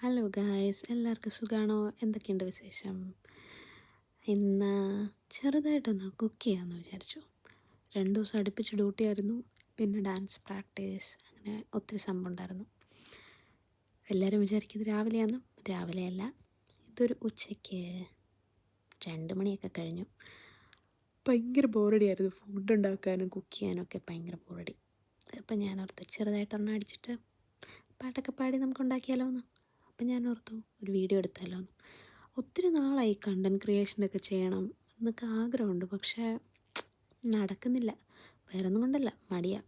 Hello guys, എല്ലാവർക്കും സുഖമാണോ? എന്തൊക്കെയുണ്ട് വിശേഷം? ഇന്ന് ചെറുതായിട്ടൊന്ന് കുക്ക് ചെയ്യാമെന്ന് വിചാരിച്ചു. 2 ദിവസം അടുപ്പിച്ച് ഡ്യൂട്ടി ആയിരുന്നു, പിന്നെ ഡാൻസ് പ്രാക്ടീസ്, അങ്ങനെ ഒത്തിരി സംഭവം ഉണ്ടായിരുന്നു. എല്ലാവരും വിചാരിക്കും ഇത് രാവിലെയാണെന്ന്. രാവിലെയല്ല, ഇതൊരു ഉച്ചയ്ക്ക് 2 മണിയൊക്കെ കഴിഞ്ഞു. ഭയങ്കര ബോറടിയായിരുന്നു, ഫുഡ് ഉണ്ടാക്കാനും കുക്ക് ചെയ്യാനും ഒക്കെ ഭയങ്കര ബോറടി. അപ്പം ഞാനോർത്ത് ചെറുതായിട്ടൊരെണ്ണം അടിച്ചിട്ട് പാട്ടൊക്കെ പാടി നമുക്ക് ഉണ്ടാക്കിയാലോ എന്ന്. അപ്പം ഞാൻ ഓർത്തു ഒരു വീഡിയോ എടുത്താലോ എന്ന്. ഒത്തിരി നാളായി കണ്ടൻറ് ക്രിയേഷനൊക്കെ ചെയ്യണം എന്നൊക്കെ ആഗ്രഹമുണ്ട്, പക്ഷേ നടക്കുന്നില്ല. വേറെ ഒന്നും കൊണ്ടല്ല, മടിയാ,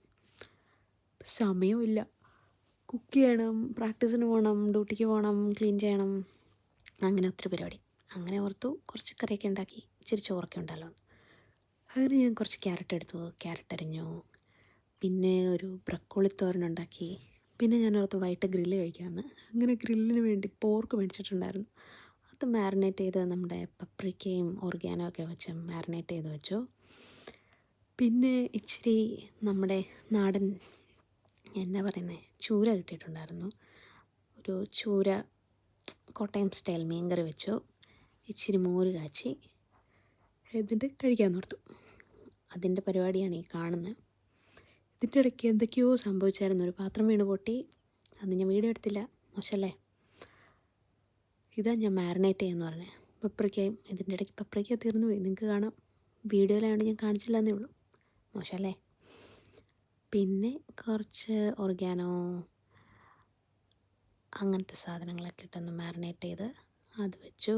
സമയമില്ല. കുക്ക് ചെയ്യണം, പ്രാക്ടീസിന് പോകണം, ഡ്യൂട്ടിക്ക് പോകണം, ക്ലീൻ ചെയ്യണം, അങ്ങനെ ഒത്തിരി പരിപാടി. അങ്ങനെ ഓർത്തു കുറച്ച് കറിയൊക്കെ ഉണ്ടാക്കി ഇച്ചിരി ചോറൊക്കെ ഉണ്ടല്ലോ. അങ്ങനെ ഞാൻ കുറച്ച് ക്യാരറ്റ് എടുത്തു, ക്യാരറ്റ് അരിഞ്ഞു, പിന്നെ ഒരു ബ്രക്കോളി തോരൻ ഉണ്ടാക്കി. പിന്നെ ഞാൻ ഓർത്ത് വൈകിട്ട് ഗ്രില്ല് കഴിക്കാമെന്ന്. അങ്ങനെ ഗ്രില്ലിന് വേണ്ടി പോർക്ക് മേടിച്ചിട്ടുണ്ടായിരുന്നു. അത് മാരിനേറ്റ് ചെയ്ത് നമ്മുടെ പപ്രിക്കയും ഓർഗാനോ ഒക്കെ വെച്ച് മാരിനേറ്റ് ചെയ്ത് വെച്ചു. പിന്നെ ഇച്ചിരി നമ്മുടെ നാടൻ എന്നാ പറയുന്നത് ചൂര കിട്ടിയിട്ടുണ്ടായിരുന്നു. ഒരു ചൂര കോട്ടയം സ്റ്റൈൽ മീൻ കറി വെച്ചു. ഇച്ചിരി മോര് കാച്ചി എന്നിട്ട് കഴിക്കാൻ ഓർത്തു. അതിൻ്റെ പരിപാടിയാണ് ഈ കാണുന്നത്. ഇതിൻ്റെ ഇടയ്ക്ക് എന്തൊക്കെയോ സംഭവിച്ചായിരുന്നു. ഒരു പാത്രം വീണ് പൊട്ടി. അത് ഞാൻ വീഡിയോ എടുത്തില്ല, മോശമല്ലേ. ഇതാ ഞാൻ മാരിനേറ്റ് ചെയ്യാമെന്ന് പറഞ്ഞത്. പപ്രിക്കയും ഇതിൻ്റെ ഇടയ്ക്ക് പപ്രിക്ക തീർന്നു പോയി. നിങ്ങൾക്ക് കാണാം, വീഡിയോയിലായതുകൊണ്ട് ഞാൻ കാണിച്ചില്ല എന്നേ ഉള്ളൂ. മോശമല്ലേ. പിന്നെ കുറച്ച് ഓർഗാനോ അങ്ങനത്തെ സാധനങ്ങളൊക്കെ ഇട്ടൊന്ന് മാരിനേറ്റ് ചെയ്ത് അത് വെച്ചു.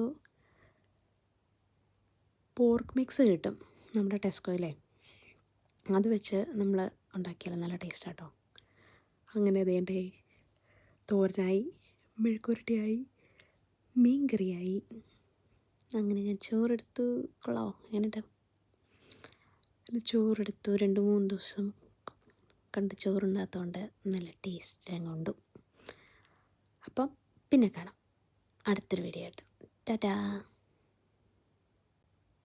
പോർക്ക് മിക്സ് കിട്ടും നമ്മുടെ ടെസ്കോയിലെ, അത് വെച്ച് നമ്മൾ ഉണ്ടാക്കിയാൽ നല്ല ടേസ്റ്റ് കേട്ടോ. അങ്ങനെ അതേൻ്റെ തോരനായി, മെഴുക്കുരട്ടിയായി, മീൻ കറിയായി. അങ്ങനെ ഞാൻ ചോറെടുത്തു. കൊള്ളാമോ? എന്നിട്ട് ചോറെടുത്തു. 2-3 ദിവസം കണ്ട് ചോറുണ്ടാത്തതുകൊണ്ട് നല്ല ടേസ്റ്റ് കൊണ്ടു. അപ്പം പിന്നെ കാണാം അടുത്തൊരു വീഡിയോ ആയിട്ട്. ടാറ്റാ.